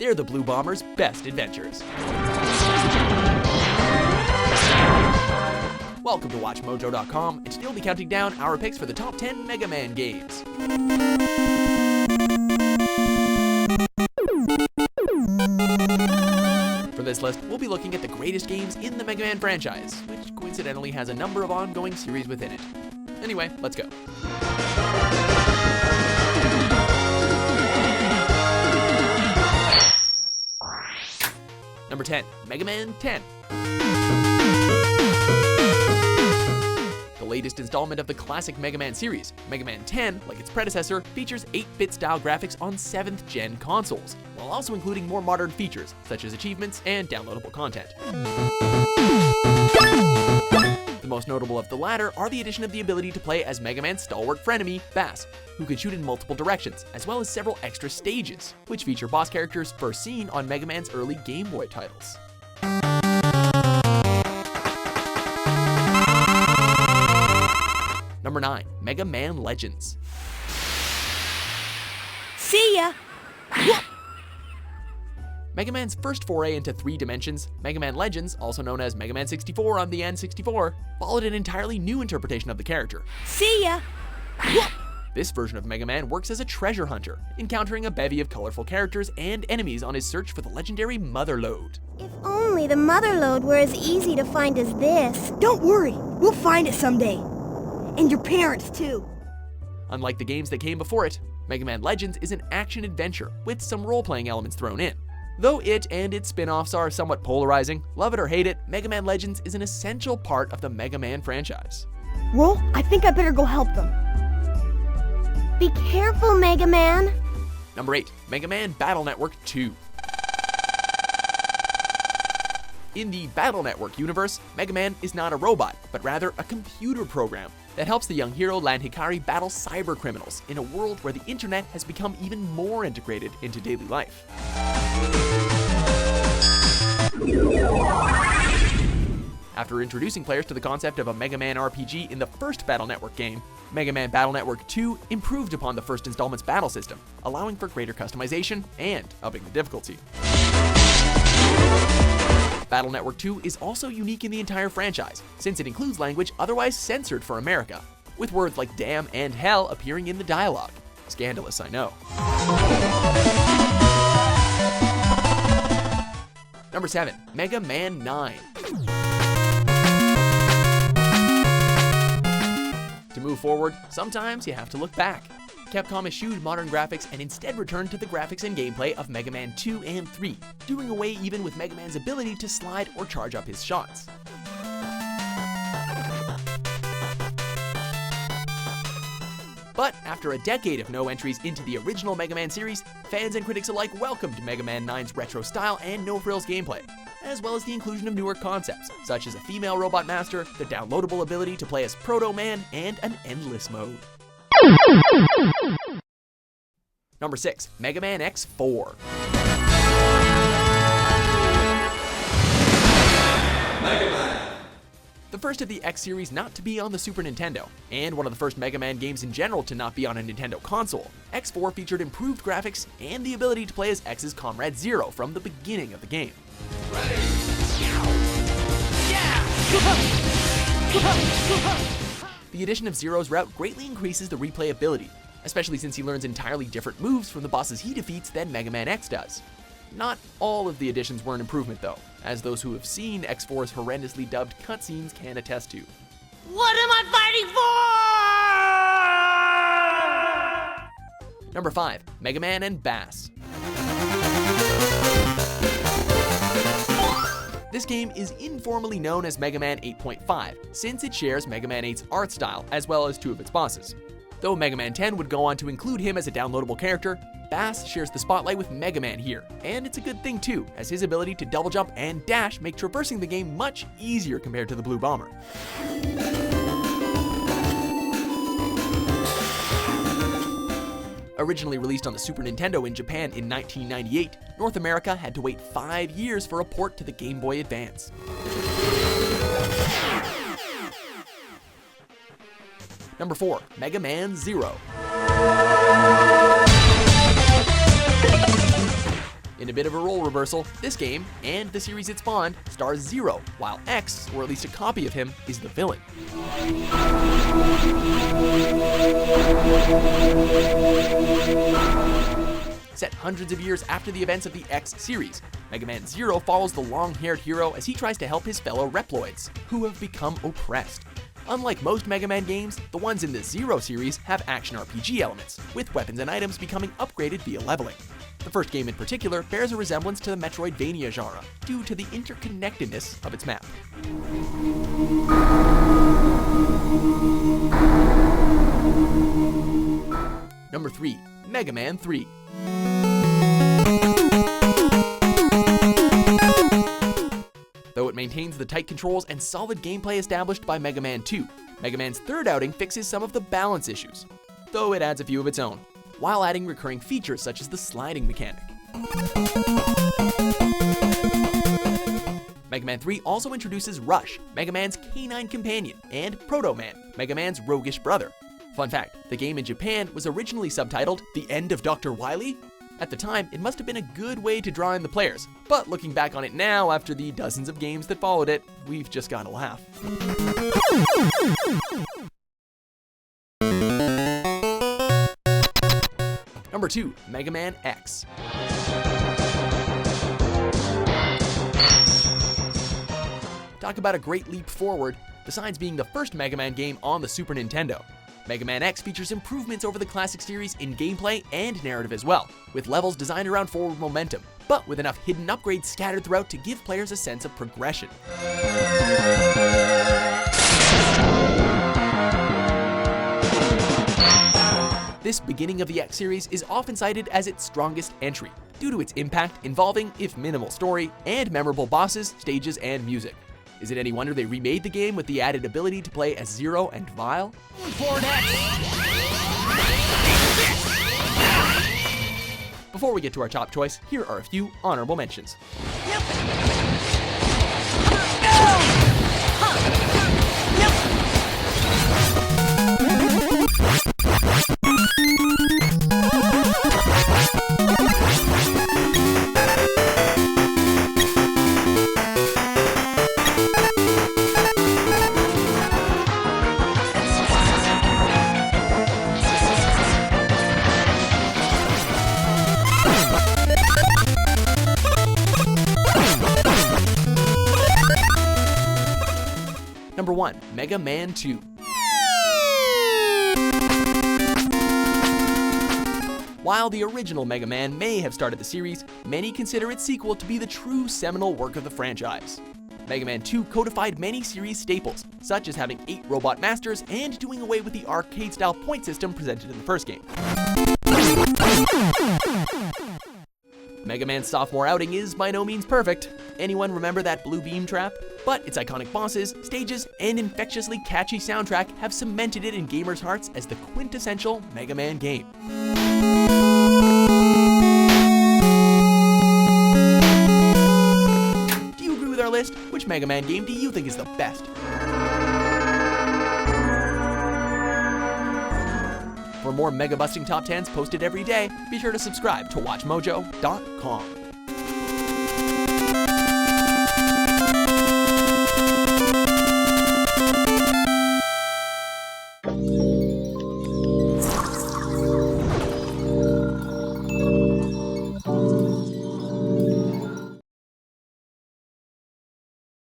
They're the Blue Bomber's best adventures. Welcome to WatchMojo.com, and today we'll be counting down our picks for the top 10 Mega Man games. For this list, we'll be looking at the greatest games in the Mega Man franchise, which coincidentally has a number of ongoing series within it. Anyway, let's go. Number 10, Mega Man 10. The latest installment of the classic Mega Man series, Mega Man 10, like its predecessor, features 8-bit style graphics on 7th gen consoles, while also including more modern features, such as achievements and downloadable content. The most notable of the latter are the addition of the ability to play as Mega Man's stalwart frenemy, Bass, who can shoot in multiple directions, as well as several extra stages, which feature boss characters first seen on Mega Man's early Game Boy titles. Number 9, Mega Man Legends. See ya! Mega Man's first foray into 3 dimensions, Mega Man Legends, also known as Mega Man 64 on the N64, followed an entirely new interpretation of the character. See ya! This version of Mega Man works as a treasure hunter, encountering a bevy of colorful characters and enemies on his search for the legendary Mother Lode. If only the Mother Lode were as easy to find as this. Don't worry, we'll find it someday. And your parents, too. Unlike the games that came before it, Mega Man Legends is an action-adventure with some role-playing elements thrown in. Though it and its spin-offs are somewhat polarizing, love it or hate it, Mega Man Legends is an essential part of the Mega Man franchise. Well, I think I better go help them. Be careful, Mega Man. Number 8, Mega Man Battle Network 2. In the Battle Network universe, Mega Man is not a robot, but rather a computer program that helps the young hero Lan Hikari battle cyber criminals in a world where the internet has become even more integrated into daily life. After introducing players to the concept of a Mega Man RPG in the first Battle Network game, Mega Man Battle Network 2 improved upon the first installment's battle system, allowing for greater customization and upping the difficulty. Battle Network 2 is also unique in the entire franchise, since it includes language otherwise censored for America, with words like damn and hell appearing in the dialogue. Scandalous, I know. Number 7, Mega Man 9. To move forward, sometimes you have to look back. Capcom eschewed modern graphics and instead returned to the graphics and gameplay of Mega Man 2 and 3, doing away even with Mega Man's ability to slide or charge up his shots. But after a decade of no entries into the original Mega Man series, fans and critics alike welcomed Mega Man 9's retro style and no-frills gameplay, as well as the inclusion of newer concepts, such as a female robot master, the downloadable ability to play as Proto Man, and an endless mode. Number 6, Mega Man X4. Mega Man. The first of the X series not to be on the Super Nintendo, and one of the first Mega Man games in general to not be on a Nintendo console, X4 featured improved graphics and the ability to play as X's comrade Zero from the beginning of the game. Ready. The addition of Zero's route greatly increases the replayability, especially since he learns entirely different moves from the bosses he defeats than Mega Man X does. Not all of the additions were an improvement though, as those who have seen X4's horrendously dubbed cutscenes can attest to. What am I fighting for? Number 5, Mega Man and Bass. This game is informally known as Mega Man 8.5, since it shares Mega Man 8's art style, as well as 2 of its bosses. Though Mega Man 10 would go on to include him as a downloadable character, Bass shares the spotlight with Mega Man here, and it's a good thing too, as his ability to double jump and dash make traversing the game much easier compared to the Blue Bomber. Originally released on the Super Nintendo in Japan in 1998, North America had to wait 5 years for a port to the Game Boy Advance. Number 4, Mega Man 0. In a bit of a role reversal, this game, and the series it spawned, stars Zero, while X, or at least a copy of him, is the villain. Set hundreds of years after the events of the X series, Mega Man Zero follows the long-haired hero as he tries to help his fellow Reploids, who have become oppressed. Unlike most Mega Man games, the ones in the Zero series have action RPG elements, with weapons and items becoming upgraded via leveling. The first game in particular bears a resemblance to the Metroidvania genre, due to the interconnectedness of its map. Number 3. Mega Man 3. Though it maintains the tight controls and solid gameplay established by Mega Man 2, Mega Man's third outing fixes some of the balance issues, though it adds a few of its own, while adding recurring features such as the sliding mechanic. Mega Man 3 also introduces Rush, Mega Man's canine companion, and Proto Man, Mega Man's roguish brother. Fun fact, the game in Japan was originally subtitled The End of Dr. Wily. At the time, it must have been a good way to draw in the players, but looking back on it now after the dozens of games that followed it, we've just gotta laugh. Number 2, Mega Man X. Talk about a great leap forward, besides being the first Mega Man game on the Super Nintendo. Mega Man X features improvements over the classic series in gameplay and narrative as well, with levels designed around forward momentum, but with enough hidden upgrades scattered throughout to give players a sense of progression. This beginning of the X series is often cited as its strongest entry, due to its impact involving, if minimal story, and memorable bosses, stages, and music. Is it any wonder they remade the game with the added ability to play as Zero and Vile? Before we get to our top choice, here are a few honorable mentions. Number 1, Mega Man 2. While the original Mega Man may have started the series, many consider its sequel to be the true seminal work of the franchise. Mega Man 2 codified many series staples, such as having 8 robot masters and doing away with the arcade-style point system presented in the first game. Mega Man's sophomore outing is by no means perfect. Anyone remember that blue beam trap? But its iconic bosses, stages, and infectiously catchy soundtrack have cemented it in gamers' hearts as the quintessential Mega Man game. Do you agree with our list? Which Mega Man game do you think is the best? For more mega busting top 10s posted every day, be sure to subscribe to WatchMojo.com.